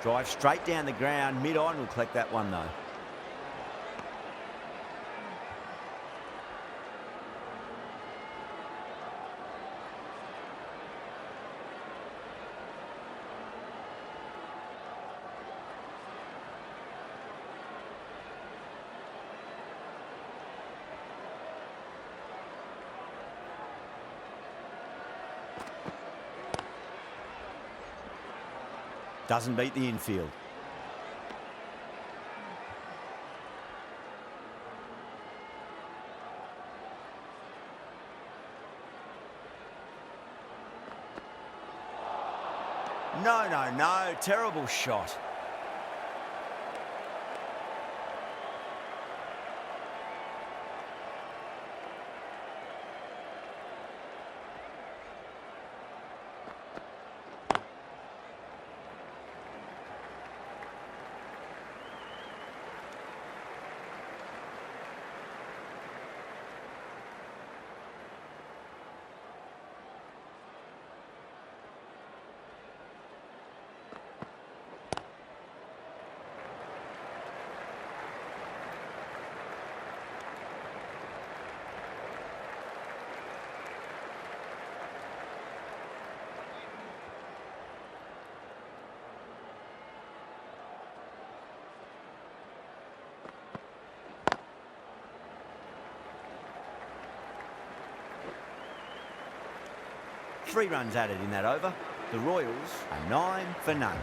Drive straight down the ground. Mid-on will collect that one, though. Doesn't beat the infield. No. Terrible shot. Three runs added in that over. The Royals are 9 for none.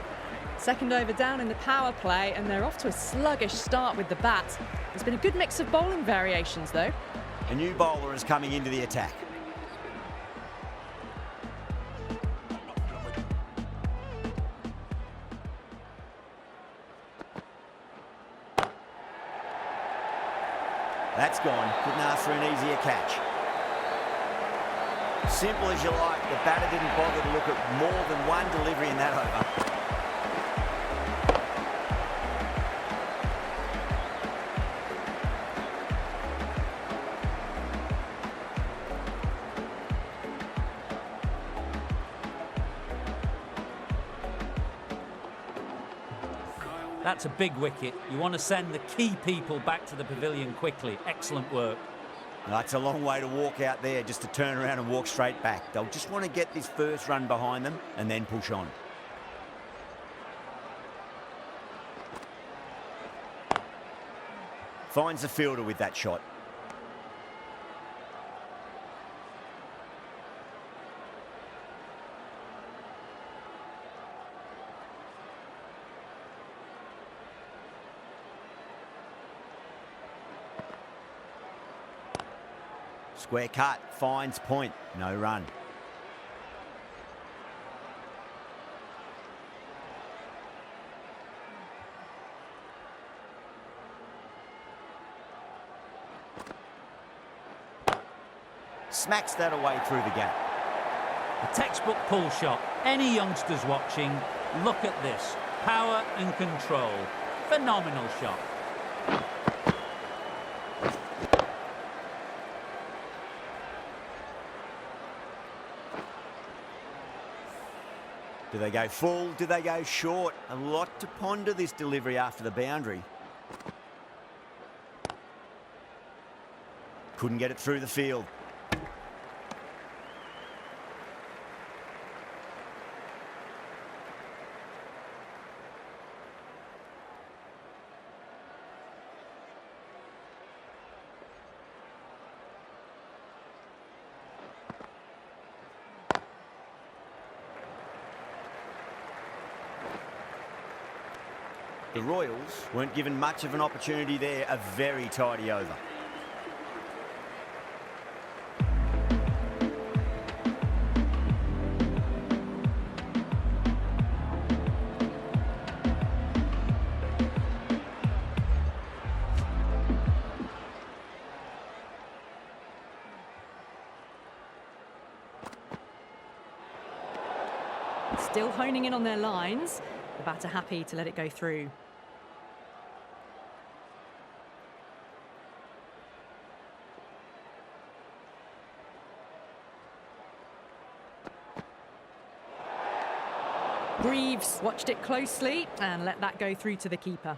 Second over down in the power play, and they're off to a sluggish start with the bat. There's been a good mix of bowling variations, though. A new bowler is coming into the attack. That's gone. Couldn't ask for an easier catch. Simple as you like, the batter didn't bother to look at more than one delivery in that over. That's a big wicket. You want to send the key people back to the pavilion quickly. Excellent work. That's a long way to walk out there just to turn around and walk straight back. They'll just want to get this first run behind them and then push on. Finds the fielder with that shot. Square cut, finds point, no run. Smacks that away through the gap. A textbook pull shot. Any youngsters watching, look at this. Power and control. Phenomenal shot. Do they go full? Do they go short? A lot to ponder this delivery after the boundary. Couldn't get it through the field. The Royals weren't given much of an opportunity there, a very tidy over. Still honing in on their lines. The batter happy to let it go through. Greaves watched it closely and let that go through to the keeper.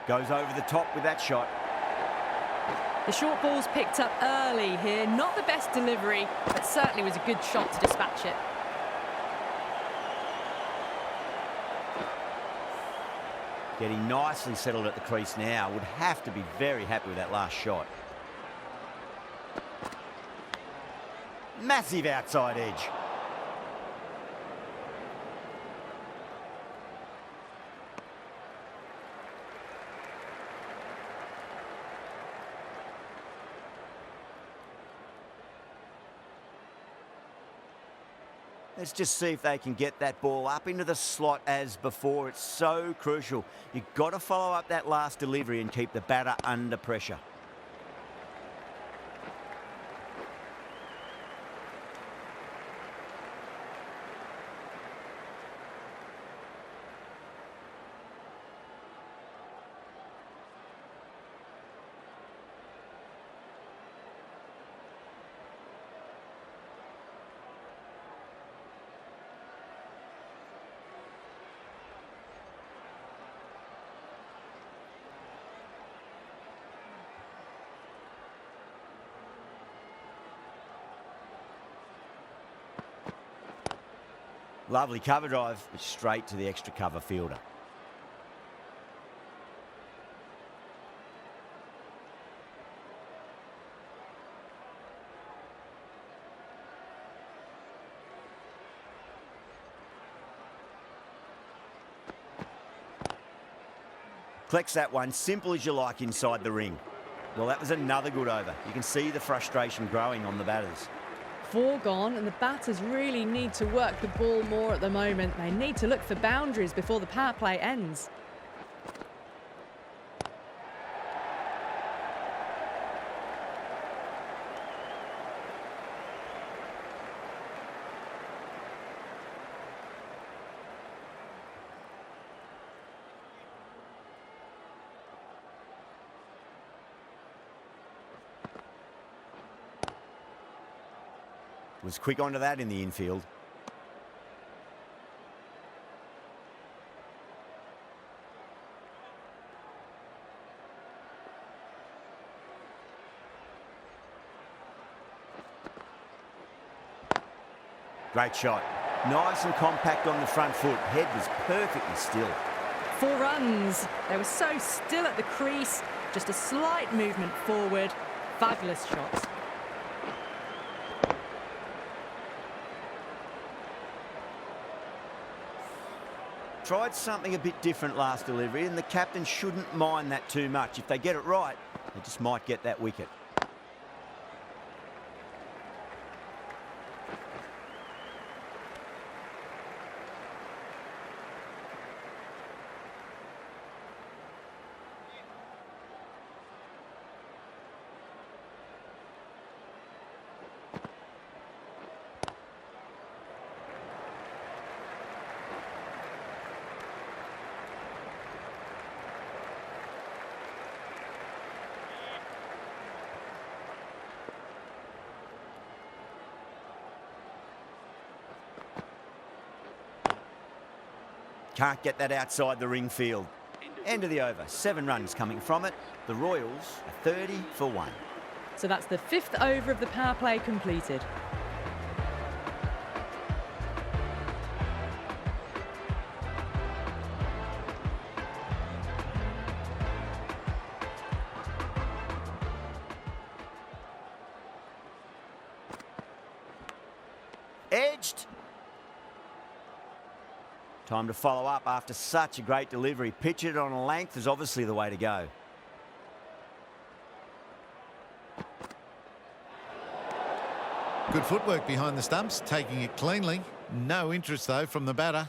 Goes over the top with that shot. The short ball's picked up early here. Not the best delivery, but certainly was a good shot to dispatch it. Getting nicely settled at the crease now. Would have to be very happy with that last shot. Massive outside edge. Let's just see if they can get that ball up into the slot as before. It's so crucial. You've got to follow up that last delivery and keep the batter under pressure. Lovely cover drive, but straight to the extra cover fielder. Collects that one, simple as you like inside the ring. Well, that was another good over. You can see the frustration growing on the batters. 4 gone, and the batters really need to work the ball more at the moment. They need to look for boundaries before the power play ends. Was quick onto that in the infield. Great shot. Nice and compact on the front foot. Head was perfectly still. 4 runs. They were so still at the crease. Just a slight movement forward. Fabulous shot. Tried something a bit different last delivery, and the captain shouldn't mind that too much. If they get it right, they just might get that wicket. Can't get that outside the ring field. End of the over. 7 runs coming from it. The Royals are 30 for 1. So that's the 5th over of the power play completed. Edged. Time to follow up after such a great delivery. Pitch it on a length is obviously the way to go. Good footwork behind the stumps, taking it cleanly. No interest, though, from the batter.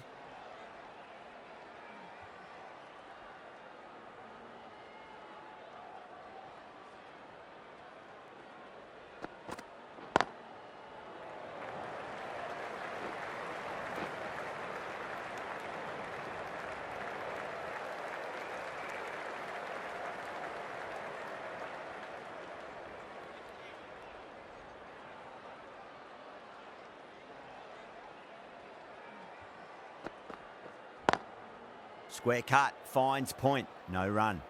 Square cut, finds point, no run.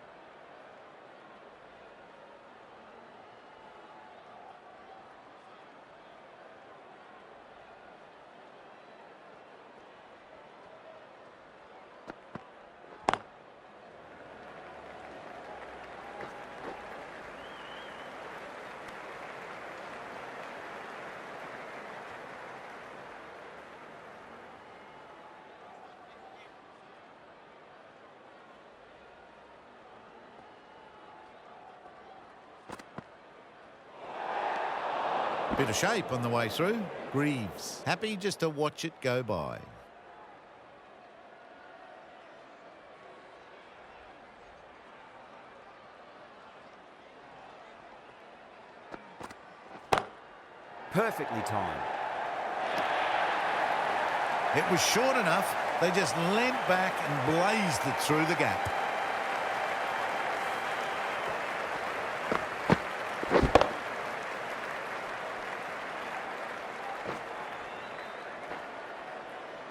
Bit of shape on the way through. Greaves happy just to watch it go by. Perfectly timed. It was short enough. They just leant back and blazed it through the gap.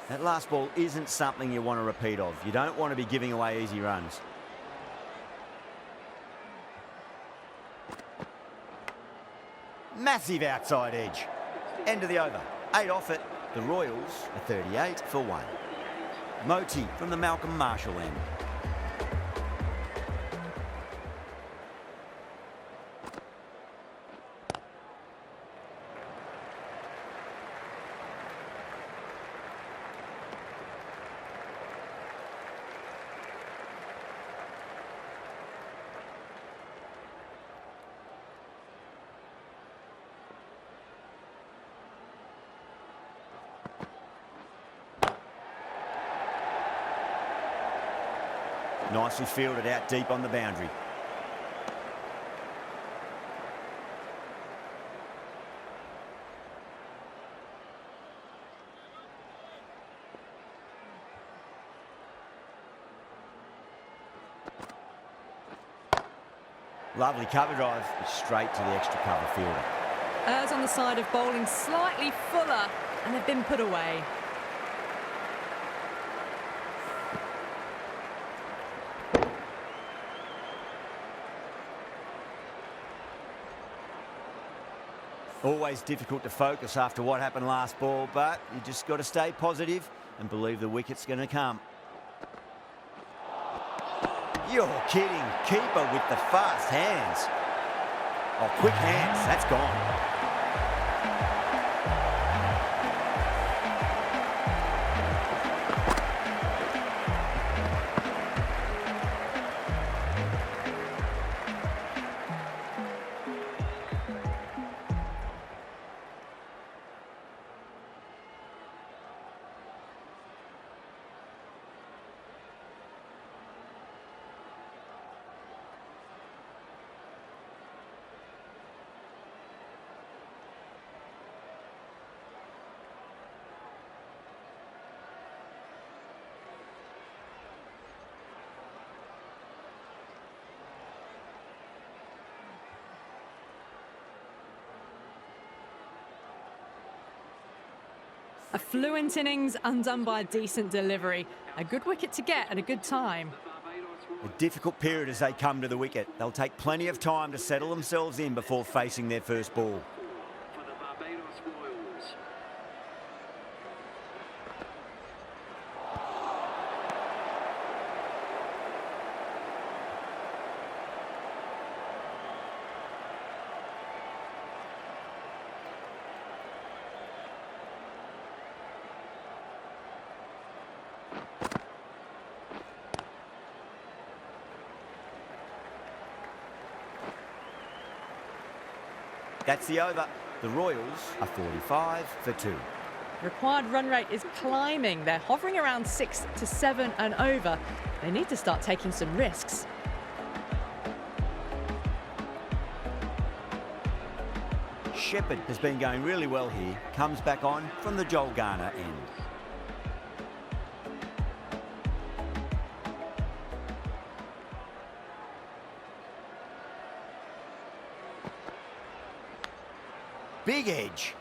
That last ball isn't something you want to repeat of. You don't want to be giving away easy runs. Massive outside edge. End of the over. 8 off it. The Royals are 38 for 1. Moti from the Malcolm Marshall end. Nicely fielded out deep on the boundary. Lovely cover drive, straight to the extra cover fielder. Errs on the side of bowling slightly fuller, and they've been put away. Always difficult to focus after what happened last ball, but you just got to stay positive and believe the wicket's going to come. You're kidding. Keeper with the fast hands. Oh, quick hands. That's gone. A fluent innings undone by a decent delivery. A good wicket to get at a good time. A difficult period as they come to the wicket. They'll take plenty of time to settle themselves in before facing their first ball. That's the over. The The Royals are 45 for 2. Required run rate is climbing. They're hovering around 6 to 7 and over. They need to start taking some risks. Shepherd has been going really well here. Comes back on from the Joel Garner end. Big edge.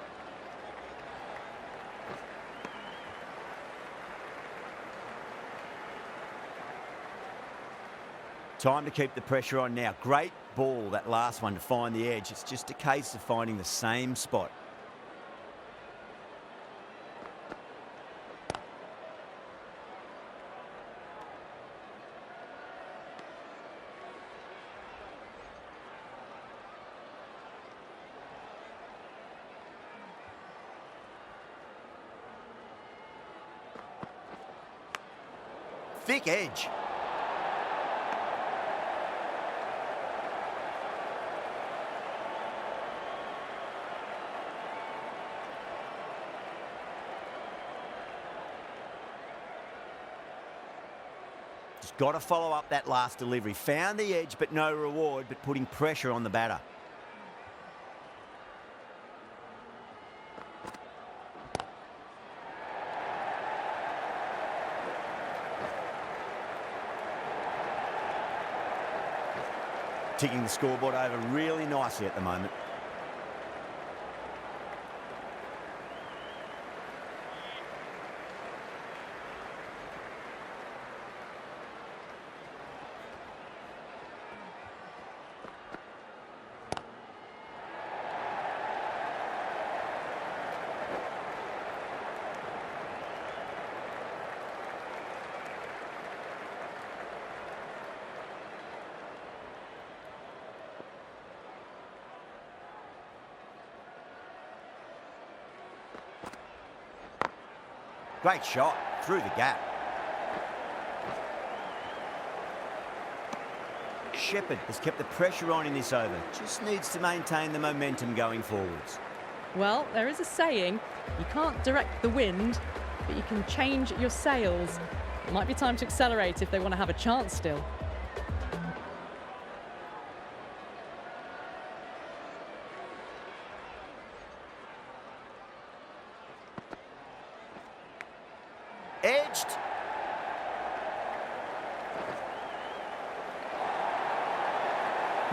Time to keep the pressure on now. Great ball, that last one, to find the edge. It's just a case of finding the same spot. Thick edge. Just got to follow up that last delivery. Found the edge, but no reward, but putting pressure on the batter. Ticking the scoreboard over really nicely at the moment. Great shot through the gap. Shepherd has kept the pressure on in this over. Just needs to maintain the momentum going forwards. Well, there is a saying, you can't direct the wind, but you can change your sails. It might be time to accelerate if they want to have a chance still. Edged.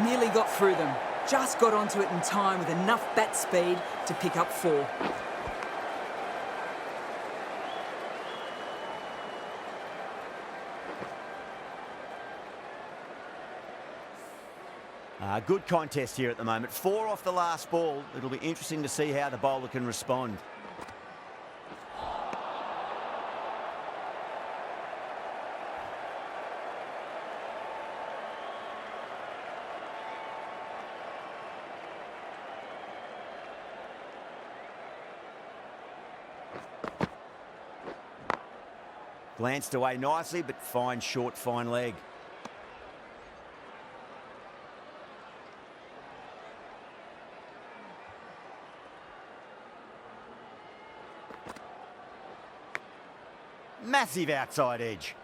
Nearly got through them. Just got onto it in time with enough bat speed to pick up 4. Good contest here at the moment. 4 off the last ball. It'll be interesting to see how the bowler can respond. Glanced away nicely, but fine short, fine leg. Massive outside edge.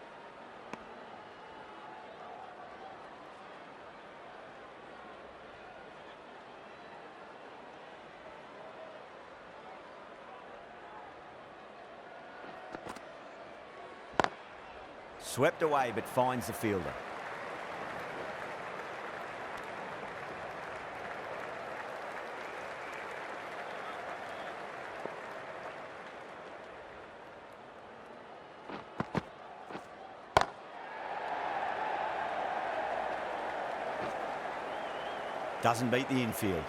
Swept away, but finds the fielder. Doesn't beat the infield.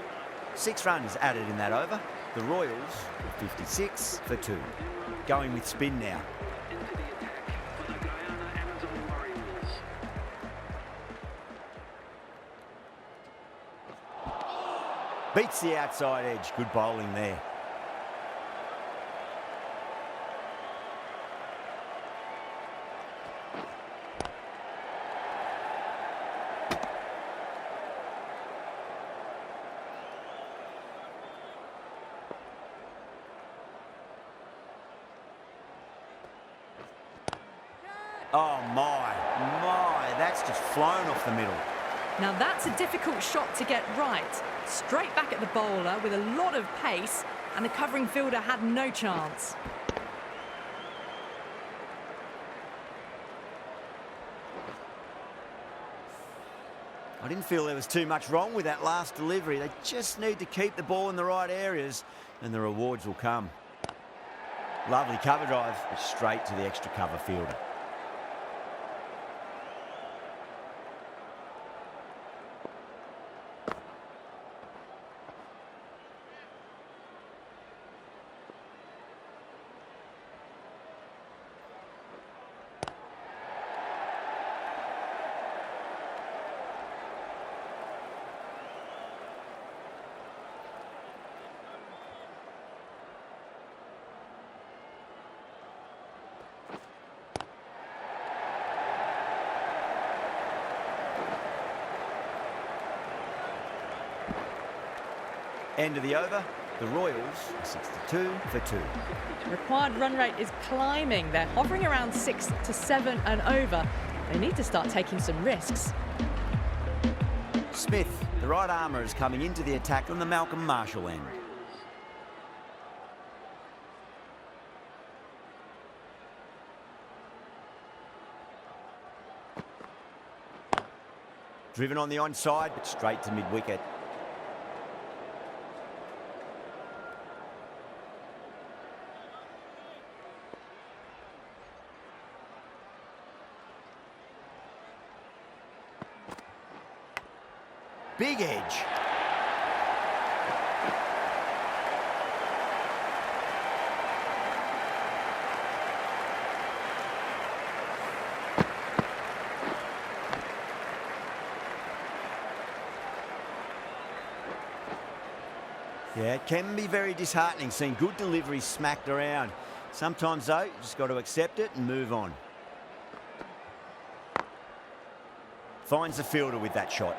6 runs added in that over. The Royals are 56 for 2. Going with spin now. Beats the outside edge. Good bowling there. Oh, my, that's just flown off the middle. Now that's a difficult shot to get right. Straight back at the bowler with a lot of pace, and the covering fielder had no chance. I didn't feel there was too much wrong with that last delivery. They just need to keep the ball in the right areas and the rewards will come. Lovely cover drive, but straight to the extra cover fielder. End of the over, the Royals are 62 for 2. Required run rate is climbing. They're hovering around 6 to 7 and over. They need to start taking some risks. Smith, the right armour, is coming into the attack on the Malcolm Marshall end. Driven on the onside, but straight to mid-wicket. Big edge. Yeah, it can be very disheartening seeing good deliveries smacked around. Sometimes, though, you just got to accept it and move on. Finds the fielder with that shot.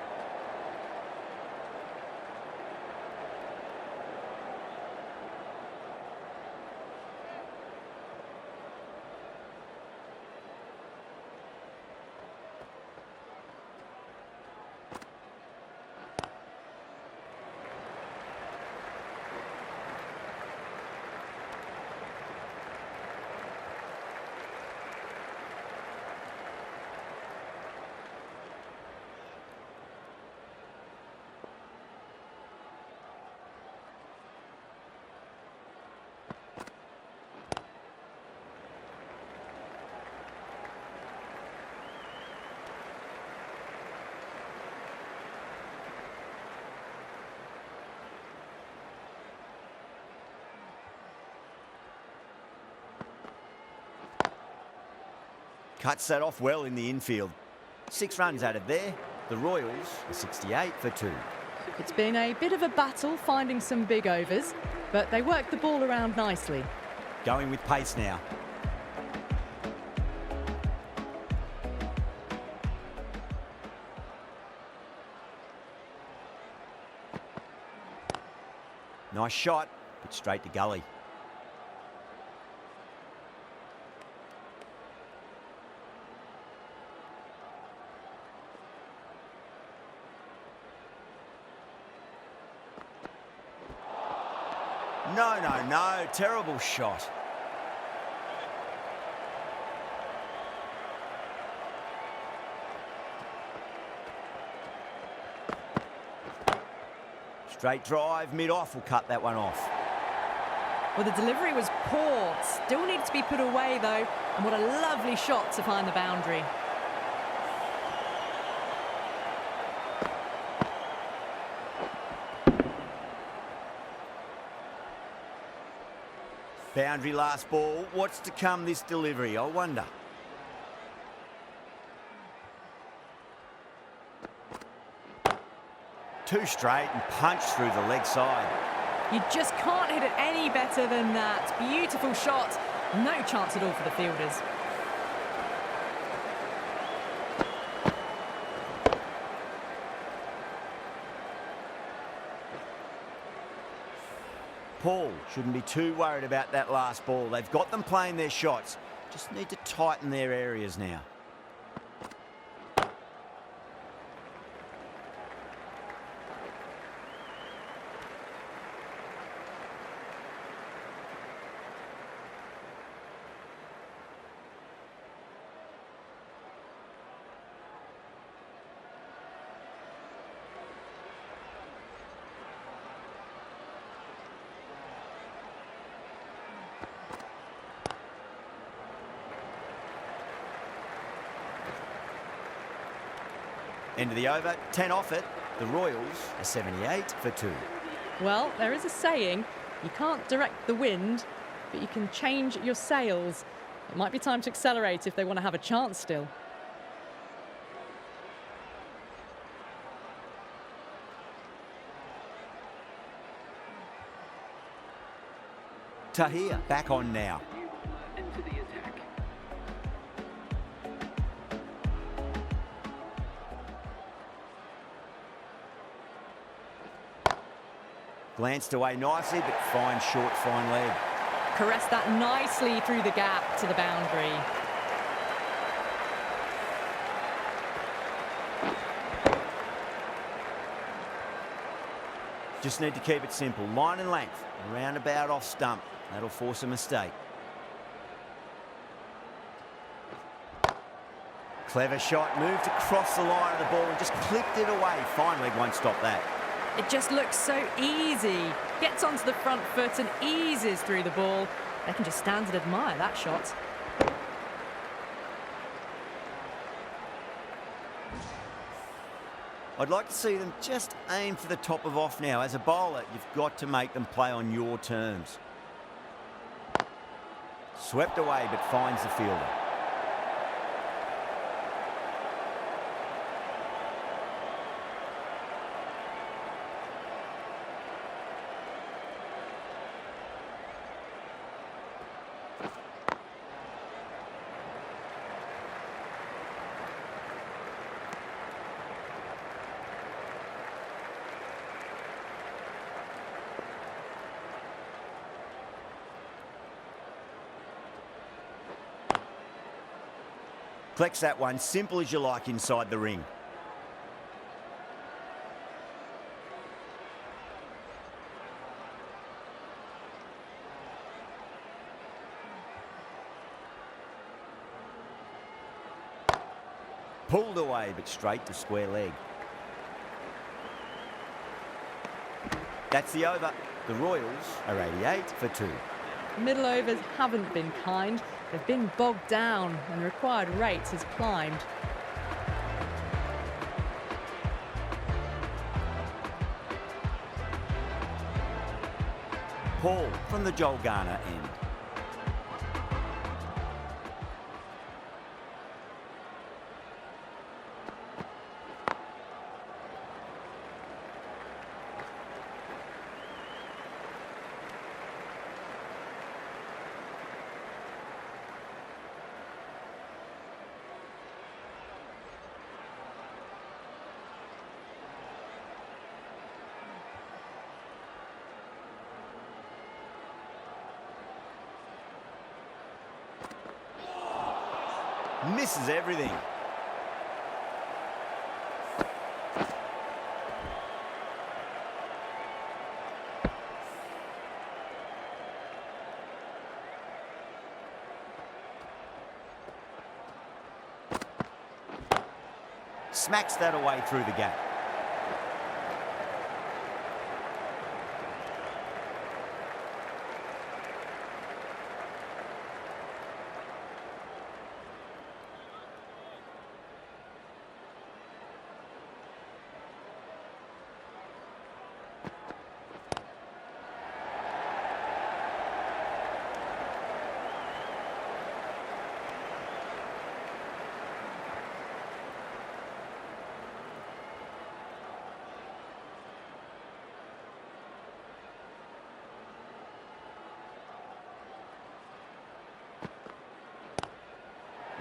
Cuts that off well in the infield. 6 runs added there. The Royals are 68 for 2. It's been a bit of a battle finding some big overs, but they worked the ball around nicely. Going with pace now. Nice shot, but straight to gully. No, terrible shot. Straight drive, mid-off will cut that one off. Well, the delivery was poor. Still needs to be put away, though. And what a lovely shot to find the boundary. Boundary last ball. What's to come this delivery, I wonder. Two straight and punch through the leg side. You just can't hit it any better than that. Beautiful shot. No chance at all for the fielders. Paul shouldn't be too worried about that last ball. They've got them playing their shots. Just need to tighten their areas now. End of the over, 10 off it. The Royals are 78 for 2. Well, there is a saying, you can't direct the wind, but you can change your sails. It might be time to accelerate if they want to have a chance still. Tahir back on now. Into the attack. Glanced away nicely, but fine short, fine leg. Caressed that nicely through the gap to the boundary. Just need to keep it simple. Line and length, roundabout off stump. That'll force a mistake. Clever shot, moved across the line of the ball and just clipped it away. Fine leg won't stop that. It just looks so easy. Gets onto the front foot and eases through the ball. They can just stand and admire that shot. I'd like to see them just aim for the top of off now. As a bowler, you've got to make them play on your terms. Swept away, but finds the fielder. Flex that one, simple as you like inside the ring. Pulled away, but straight to square leg. That's the over. The Royals are 88 for 2. Middle overs haven't been kind. They've been bogged down and the required rate has climbed. Paul from the Joel Garner end. Misses everything. Smacks that away through the gap.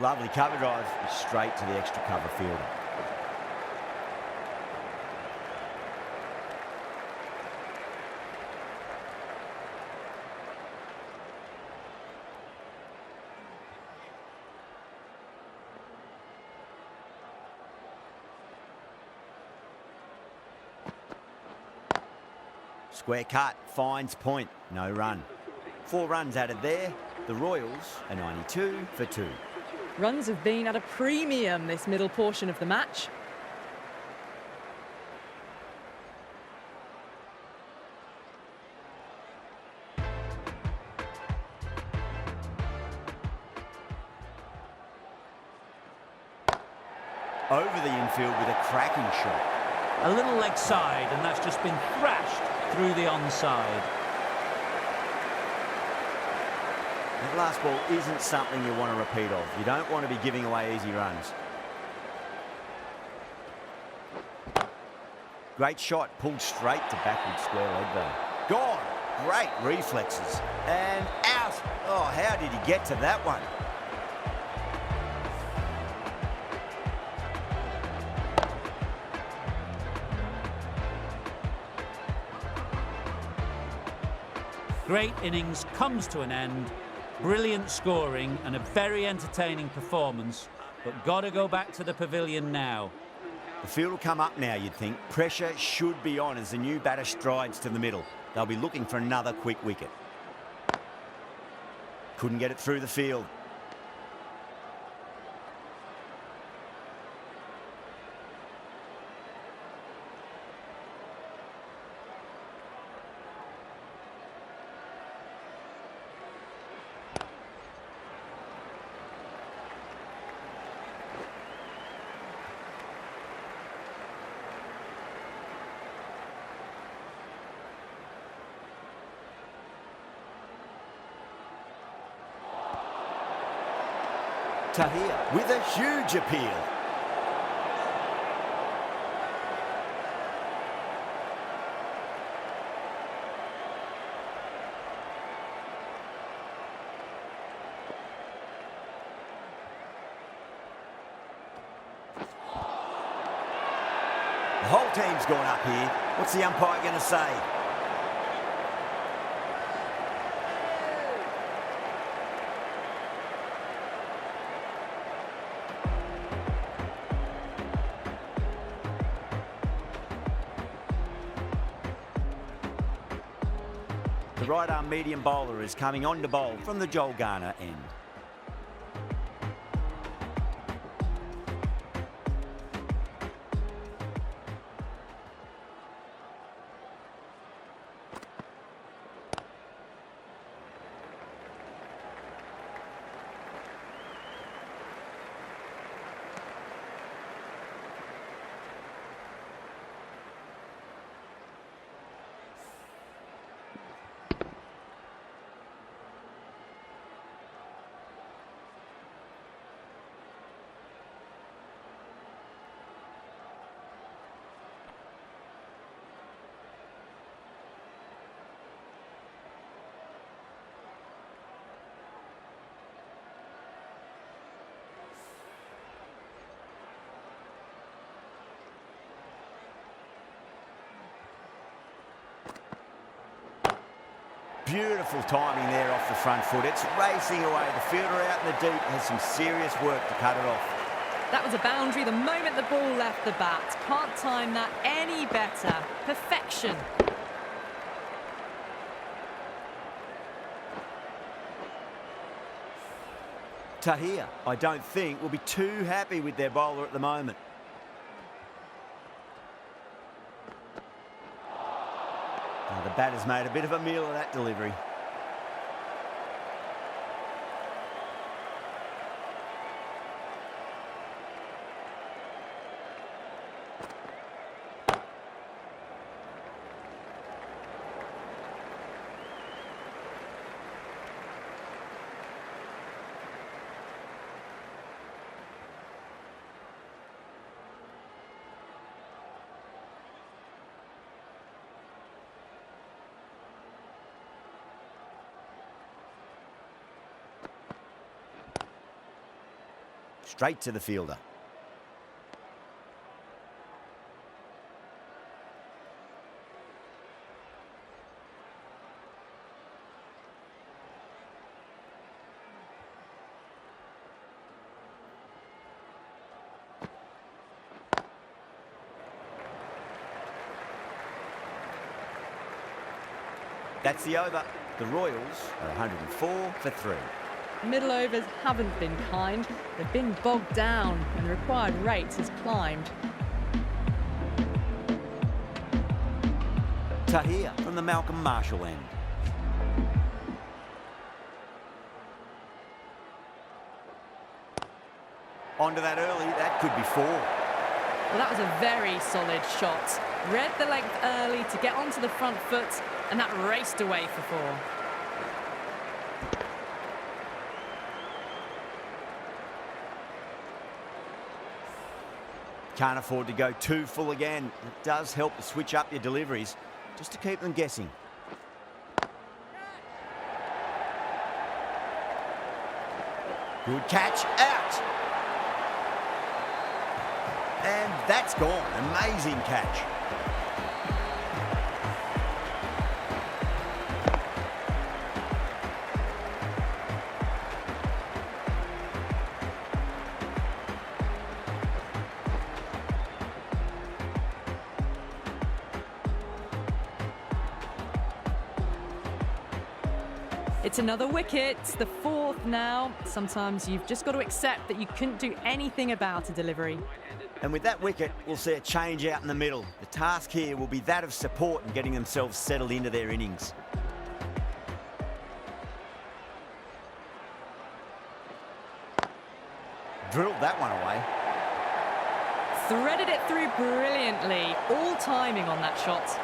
Lovely cover drive, straight to the extra cover fielder. Square cut, finds point, no run. 4 runs added there. The Royals are 92 for 2. Runs have been at a premium this middle portion of the match. Over the infield with a cracking shot. A little leg side, and that's just been thrashed through the onside. That last ball isn't something you want to repeat of. You don't want to be giving away easy runs. Great shot, pulled straight to backward square leg though. Gone! Great reflexes. And out! Oh, how did he get to that one? Great innings comes to an end. Brilliant scoring and a very entertaining performance, but got to go back to the pavilion now. The field will come up now, you'd think. Pressure should be on as the new batter strides to the middle. They'll be looking for another quick wicket. Couldn't get it through the field. Tahir with a huge appeal. The whole team's gone up here. What's the umpire going to say? The right-arm medium bowler is coming on to bowl from the Joel Garner end. Beautiful timing there off the front foot. It's racing away. The fielder out in the deep has some serious work to cut it off. That was a boundary the moment the ball left the bat. Can't time that any better. Perfection. Tahir, I don't think, will be too happy with their bowler at the moment. Now, the batter's made a bit of a meal of that delivery. Straight to the fielder. That's the over. The Royals are 104 for 3. Middle overs haven't been kind. They've been bogged down and the required rate has climbed. Tahir from the Malcolm Marshall end. Onto that early, that could be 4. Well, that was a very solid shot. Read the length early to get onto the front foot, and that raced away for 4. Can't afford to go too full again. It does help to switch up your deliveries, just to keep them guessing. Good catch, out! And that's gone. Amazing catch. It's another wicket, the 4th now. Sometimes you've just got to accept that you couldn't do anything about a delivery. And with that wicket, we'll see a change out in the middle. The task here will be that of support and getting themselves settled into their innings. Drilled that one away. Threaded it through brilliantly. All timing on that shot.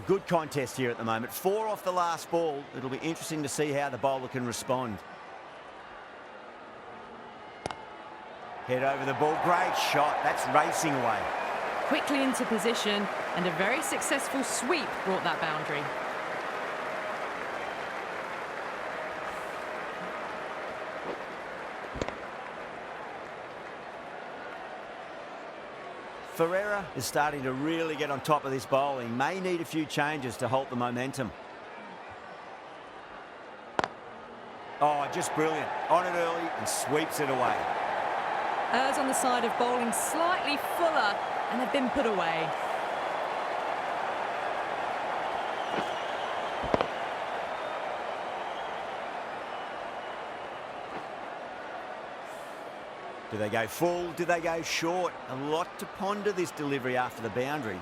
Good contest here at the moment. 4 off the last ball. It'll be interesting to see how the bowler can respond. Head over the ball. Great shot. That's racing away. Quickly into position, and a very successful sweep brought that boundary. Ferreira is starting to really get on top of this bowling. May need a few changes to halt the momentum. Oh, just brilliant. On it early and sweeps it away. Errs on the side of bowling slightly fuller, and they've been put away. Do they go full? Do they go short? A lot to ponder this delivery after the boundary.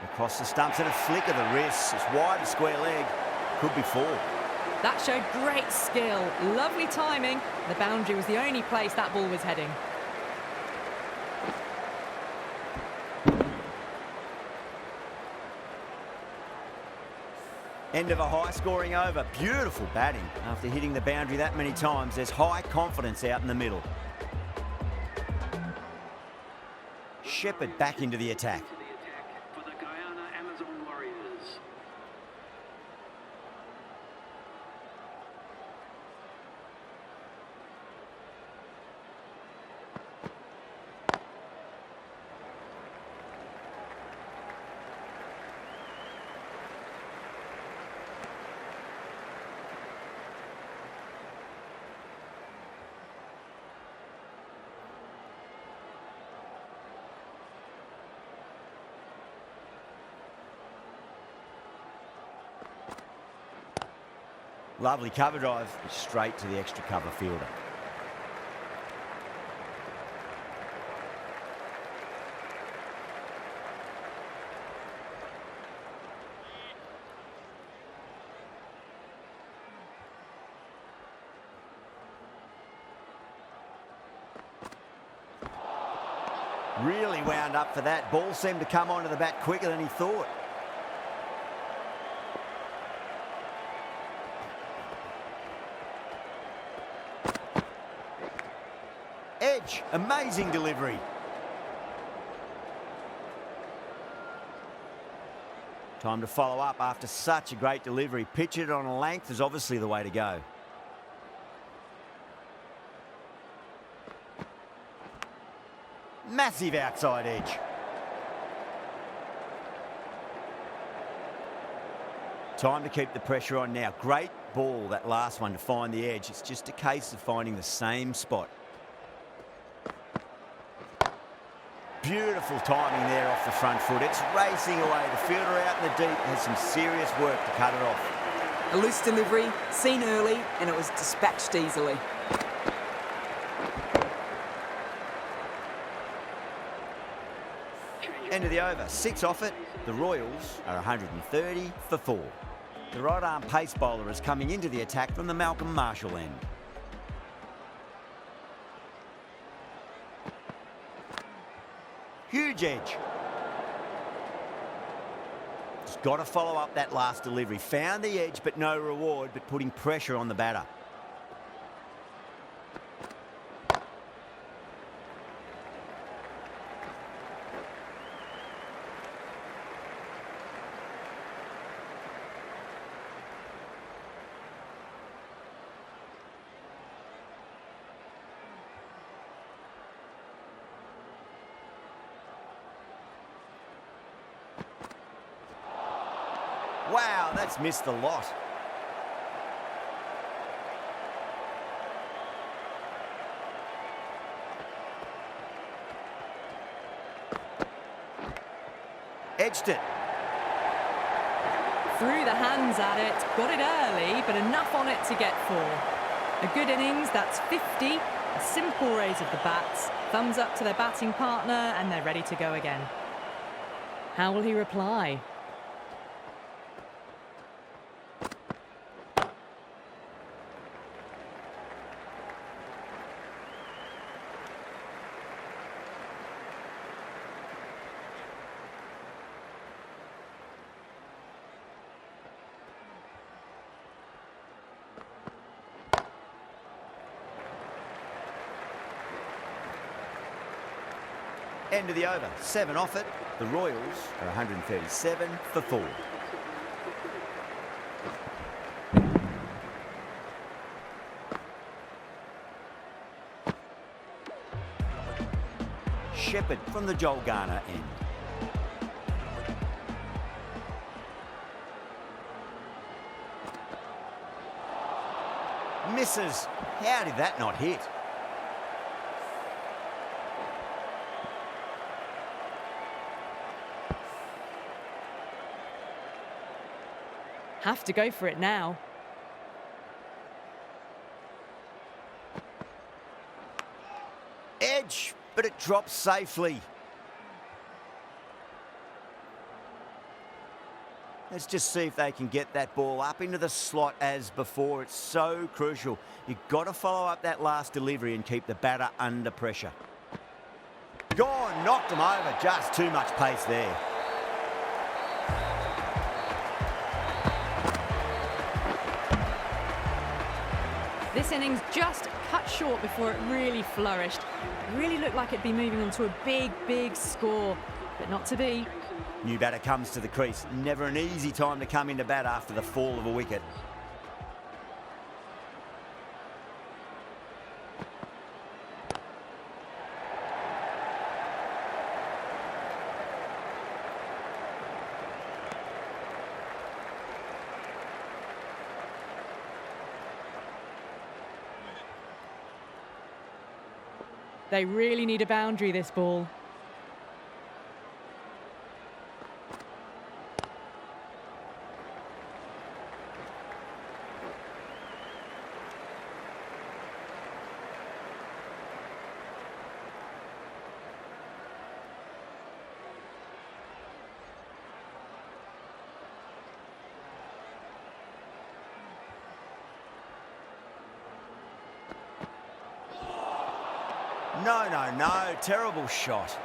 Across the stumps and a flick of the wrist. It's wide of square leg. Could be 4. That showed great skill. Lovely timing. The boundary was the only place that ball was heading. End of a high-scoring over. Beautiful batting. After hitting the boundary that many times, there's high confidence out in the middle. Shepherd back into the attack. To the attack for the Guyana Amazon Warriors. Lovely cover drive, straight to the extra cover fielder. Really wound up for that. Ball seemed to come onto the bat quicker than he thought. Edge, amazing delivery. Time to follow up after such a great delivery. Pitch it on a length is obviously the way to go. Massive outside edge. Time to keep the pressure on now. Great ball, that last one, to find the edge. It's just a case of finding the same spot. Beautiful timing there off the front foot. It's racing away. The fielder out in the deep has some serious work to cut it off. A loose delivery, seen early, and it was dispatched easily. End of the over. 6 off it. The Royals are 130 for 4. The right arm pace bowler is coming into the attack from the Malcolm Marshall end. Huge edge. Just got to follow up that last delivery. Found the edge, but no reward, but putting pressure on the batter. Wow, that's missed the lot. Edged it. Threw the hands at it, got it early, but enough on it to get 4. A good innings, that's 50. A simple raise of the bats. Thumbs up to their batting partner, and they're ready to go again. How will he reply? End of the over. 7 off it. The Royals are 137 for 4. Shepherd from the Joel Garner end. Misses. How did that not hit? Have to go for it now. Edge, but it drops safely. Let's just see if they can get that ball up into the slot as before. It's so crucial. You've got to follow up that last delivery and keep the batter under pressure. Gone, knocked him over. Just too much pace there. This innings just cut short before it really flourished. It really looked like it'd be moving on to a big, big score, but not to be. New batter comes to the crease. Never an easy time to come into bat after the fall of a wicket. They really need a boundary, this ball. No. Terrible shot.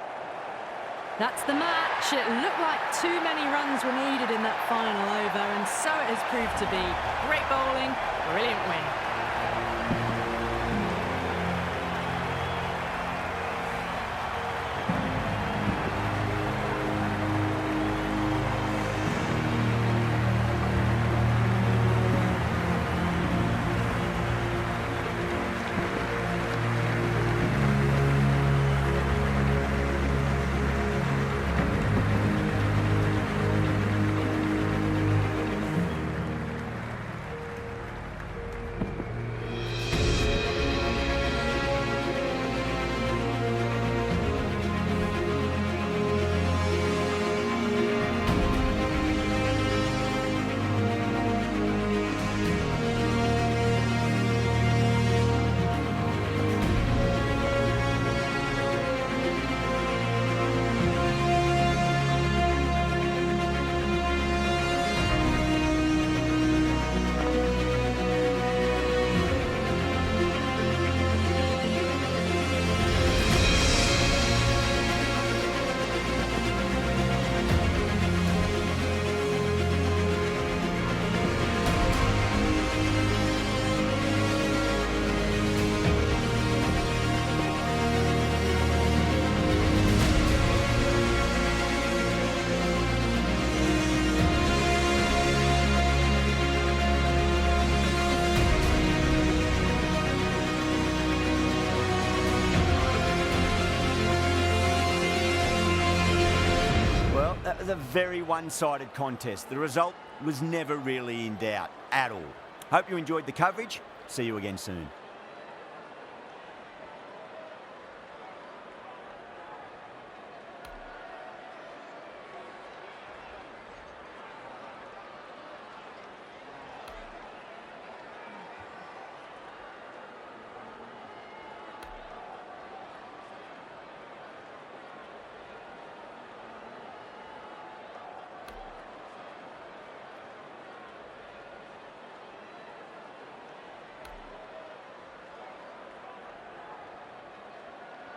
That's the match. It looked like too many runs were needed in that final over, and so it has proved to be. Great bowling, brilliant win. was a very one-sided contest. The result was never really in doubt at all. Hope you enjoyed the coverage. See you again soon.